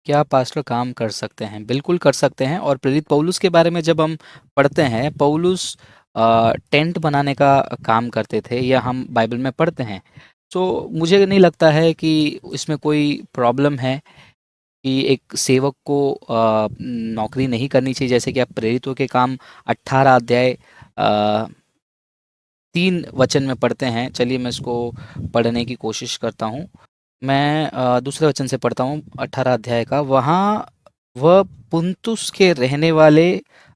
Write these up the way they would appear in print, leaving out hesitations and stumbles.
क्या पास्टर काम कर सकते हैं? बिल्कुल कर सकते हैं। और प्रेरित पौलुस के बारे में जब हम पढ़ते हैं, पौलुस टेंट बनाने का काम करते थे, या हम बाइबल में पढ़ते हैं। तो मुझे नहीं लगता है कि इसमें कोई प्रॉब्लम है कि एक सेवक को नौकरी नहीं करनी चाहिए। जैसे कि आप प्रेरितों के काम 18 अध्याय 3 वचन में पढ़ते हैं। चलिए मैं इसको पढ़ने की कोशिश करता हूँ। मैं दूसरे वचन से पढ़ता हूँ 18 अध्याय का। वहाँ वह पुंतुस के रहने वाले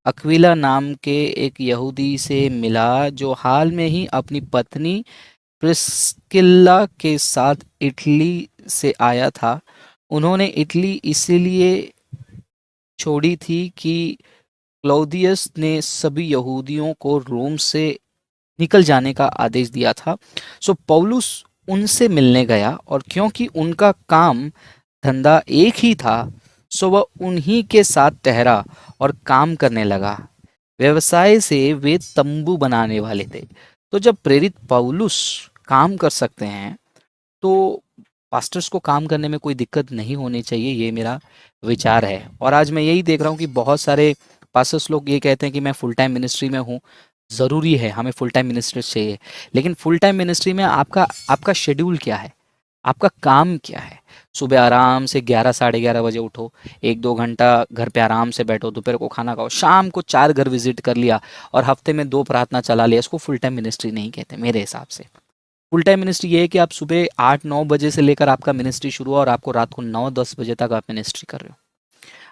अक्विला नाम के एक यहूदी से मिला, जो हाल में ही अपनी पत्नी प्रिस्किल्ला के साथ इटली से आया था। उन्होंने इटली इसलिए छोड़ी थी कि क्लौदियस ने सभी यहूदियों को रोम से निकल जाने का आदेश दिया था। सो पौलुस उनसे मिलने गया, और क्योंकि उनका काम धंधा एक ही था, सो वह उन्हीं के साथ ठहरा और काम करने लगा। व्यवसाय से वे तंबू बनाने वाले थे। तो जब प्रेरित पौलुस काम कर सकते हैं, तो पास्टर्स को काम करने में कोई दिक्कत नहीं होनी चाहिए, ये मेरा विचार है। और आज मैं यही देख रहा हूँ कि बहुत सारे पास्टर्स लोग ये कहते हैं कि मैं फुल टाइम मिनिस्ट्री में हूँ। ज़रूरी है, हमें फुल टाइम मिनिस्ट्री चाहिए। लेकिन फुल टाइम मिनिस्ट्री में आपका आपका शेड्यूल क्या है? आपका काम क्या है? सुबह आराम से 11 साढ़े 11 बजे उठो, 1-2 घंटा घर पे आराम से बैठो, दोपहर को खाना खाओ, शाम को 4 घर विजिट कर लिया और हफ्ते में 2 प्रार्थना चला लिया। इसको फुल टाइम मिनिस्ट्री नहीं कहते मेरे हिसाब से। फुल टाइम मिनिस्ट्री ये है कि आप सुबह 8-9 बजे से लेकर आपका मिनिस्ट्री शुरू हुआ और आपको रात को 9-10 बजे तक आप मिनिस्ट्री कर रहे हो।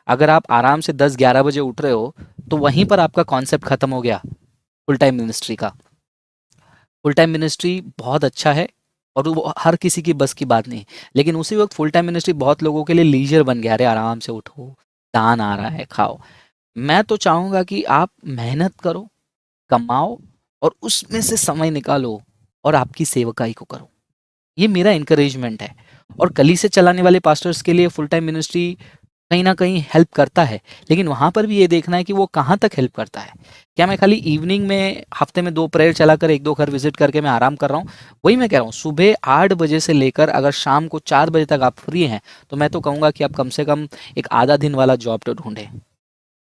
अगर आप आराम से 10-11 बजे उठ रहे हो, तो वहीं पर आपका कॉन्सेप्ट खत्म हो गया फुल टाइम मिनिस्ट्री का। फुल टाइम मिनिस्ट्री बहुत अच्छा है और वो हर किसी की बस की बात नहीं। लेकिन उसी वक्त फुल टाइम मिनिस्ट्री बहुत लोगों के लिए लीजर बन गया। अरे आराम से उठो, दान आ रहा है, खाओ। मैं तो चाहूँगा कि आप मेहनत करो, कमाओ, और उसमें से समय निकालो और आपकी सेवकाई को करो। ये मेरा इनकरेजमेंट है। और कलीसिया चलाने वाले पास्टर्स के लिए फुल टाइम मिनिस्ट्री कहीं न कहीं हेल्प करता है। लेकिन वहाँ पर भी ये देखना है कि वो कहाँ तक हेल्प करता है। क्या मैं खाली इवनिंग में हफ्ते में 2 प्रेयर चलाकर 1-2 घर विज़िट करके मैं आराम कर रहा हूँ? वही मैं कह रहा हूँ, सुबह 8 बजे से लेकर अगर शाम को 4 बजे तक आप फ्री हैं, तो मैं तो कहूँगा कि आप कम से कम एक आधा दिन वाला जॉब तो ढूँढें।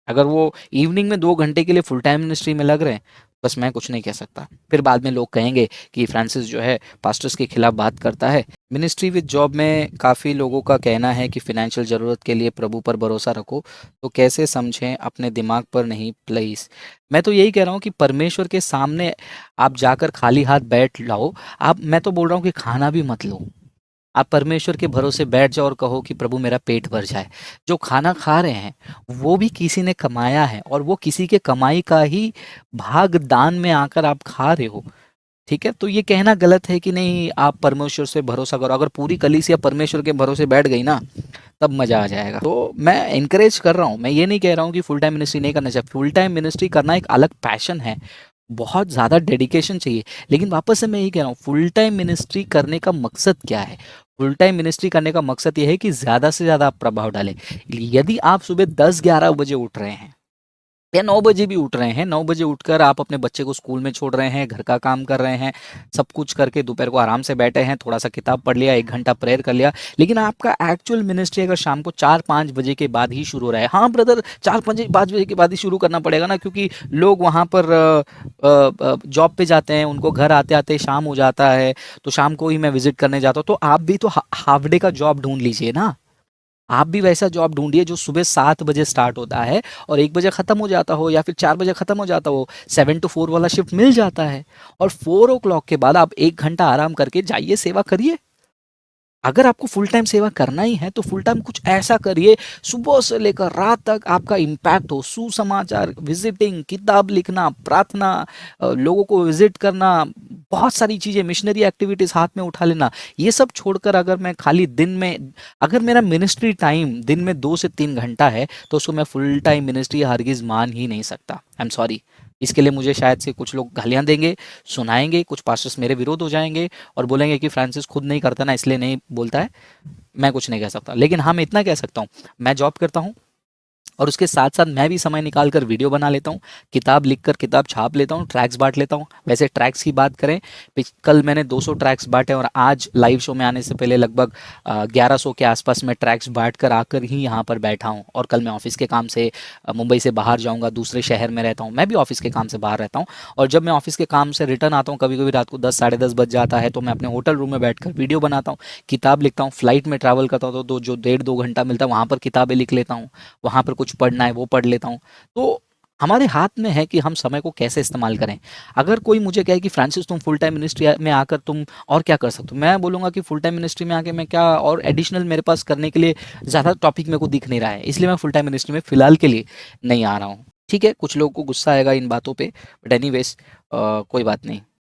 अगर वो इवनिंग में 2 घंटे के लिए फुल टाइम मिनिस्ट्री में लग रहे हैं, बस मैं कुछ नहीं कह सकता। फिर बाद में लोग कहेंगे कि फ्रांसिस जो है पास्टर्स के खिलाफ बात करता है। मिनिस्ट्री विद जॉब में काफ़ी लोगों का कहना है कि फ़ाइनेंशियल ज़रूरत के लिए प्रभु पर भरोसा रखो। तो कैसे समझें, अपने दिमाग पर नहीं प्लीज़। मैं तो यही कह रहा हूँ कि परमेश्वर के सामने आप जाकर खाली हाथ बैठ लाओ। आप मैं तो बोल रहा हूँ कि खाना भी मत लो। आप परमेश्वर के भरोसे बैठ जाओ और कहो कि प्रभु मेरा पेट भर जाए। जो खाना खा रहे हैं, वो भी किसी ने कमाया है और वो किसी के कमाई का ही भाग दान में आकर आप खा रहे हो। ठीक है? तो ये कहना गलत है कि नहीं आप परमेश्वर से भरोसा करो। अगर पूरी कलीसिया परमेश्वर के भरोसे बैठ गई ना, तब मज़ा आ जाएगा। तो मैं एनकरेज कर रहा हूँ, मैं ये नहीं कह रहा हूँ कि फुल टाइम मिनिस्ट्री नहीं करना चाहिए। फुल टाइम मिनिस्ट्री करना एक अलग पैशन है, बहुत ज़्यादा डेडिकेशन चाहिए। लेकिन वापस से मैं यही कह रहा हूँ, फुल टाइम मिनिस्ट्री करने का मकसद क्या है? फुल टाइम मिनिस्ट्री करने का मकसद ये है कि ज़्यादा से ज़्यादा आप प्रभाव डालें। यदि आप सुबह 10-11 बजे उठ रहे हैं या 9 बजे भी उठ रहे हैं, 9 बजे उठकर आप अपने बच्चे को स्कूल में छोड़ रहे हैं, घर का काम कर रहे हैं, सब कुछ करके दोपहर को आराम से बैठे हैं, थोड़ा-सा किताब पढ़ लिया, 1 घंटा प्रेयर कर लिया, लेकिन आपका एक्चुअल मिनिस्ट्री अगर शाम को 4-5 बजे के बाद ही शुरू हो रहा है। हाँ ब्रदर, 4-5 बजे के बाद ही शुरू करना पड़ेगा ना, क्योंकि लोग वहाँ पर जॉब पे जाते हैं, उनको घर आते-आते शाम हो जाता है, तो शाम को ही मैं विज़िट करने जाता हूँ। तो आप भी तो हाल्फ डे का जॉब ढूँढ लीजिए ना। आप भी वैसा जॉब ढूँढिए जो सुबह 7 बजे स्टार्ट होता है और 1 बजे ख़त्म हो जाता हो, या फिर 4 बजे ख़त्म हो जाता हो। 7 टू 4 वाला शिफ्ट मिल जाता है और 4 ओ क्लॉक के बाद आप 1 घंटा आराम करके जाइए, सेवा करिए। अगर आपको फुल टाइम सेवा करना ही है, तो फुल टाइम कुछ ऐसा करिए, सुबह से लेकर रात तक आपका इम्पैक्ट हो। सुसमाचार, विजिटिंग, किताब लिखना, प्रार्थना, लोगों को विजिट करना, बहुत सारी चीज़ें, मिशनरी एक्टिविटीज़ हाथ में उठा लेना। ये सब छोड़कर अगर मैं खाली दिन में, अगर मेरा मिनिस्ट्री टाइम दिन में 2 से 3 घंटा है, तो उसको मैं फुल टाइम मिनिस्ट्री हरगिज़ मान ही नहीं सकता। I am sorry. इसके लिए मुझे शायद से कुछ लोग गालियाँ देंगे, सुनाएँगे, कुछ पास्टर्स मेरे विरोध हो जाएँगे और बोलेंगे कि फ्रांसिस खुद नहीं करता ना, इसलिए नहीं बोलता है। मैं कुछ नहीं कह सकता। लेकिन हाँ, मैं इतना कह सकता हूँ, मैं जॉब करता हूँ, और उसके साथ साथ मैं भी समय निकाल कर वीडियो बना लेता हूँ, किताब लिख कर किताब छाप लेता हूँ, ट्रैक्स बांट लेता हूँ। वैसे ट्रैक्स की बात करें, कल मैंने 200 ट्रैक्स बांटे और आज लाइव शो में आने से पहले लगभग 1100 के आसपास मैं ट्रैक्स बांट कर आकर ही यहाँ पर बैठा हूँ। और कल मैं ऑफिस के काम से मुंबई से बाहर जाऊँगा, दूसरे शहर में रहता हूँ, मैं भी ऑफिस के काम से बाहर रहता हूँ। और जब मैं ऑफिस के काम से रिटर्न आता हूँ, कभी कभी रात को 10 साढ़े 10 बज जाता है, तो मैं अपने होटल रूम में बैठकर वीडियो बनाता हूँ, किताब लिखता हूँ। फ्लाइट में ट्रैवल करता हूँ तो जो 1.5 2 घंटा मिलता है वहाँ पर किताबें लिख लेता हूँ, वहाँ पर कुछ पढ़ना है वो पढ़ लेता हूँ। तो हमारे हाथ में है कि हम समय को कैसे इस्तेमाल करें। अगर कोई मुझे कहे कि फ्रांसिस तुम फुल टाइम मिनिस्ट्री में आकर तुम और क्या कर सकते हो, मैं बोलूँगा कि फुल टाइम मिनिस्ट्री में आके मैं क्या और एडिशनल मेरे पास करने के लिए ज़्यादा टॉपिक मेरे को दिख नहीं रहा है, इसलिए मैं फुल टाइम मिनिस्ट्री में फ़िलहाल के लिए नहीं आ रहा हूँ। ठीक है, कुछ लोगों को गुस्सा आएगा इन बातों पे, बट एनीवेज़ कोई बात नहीं।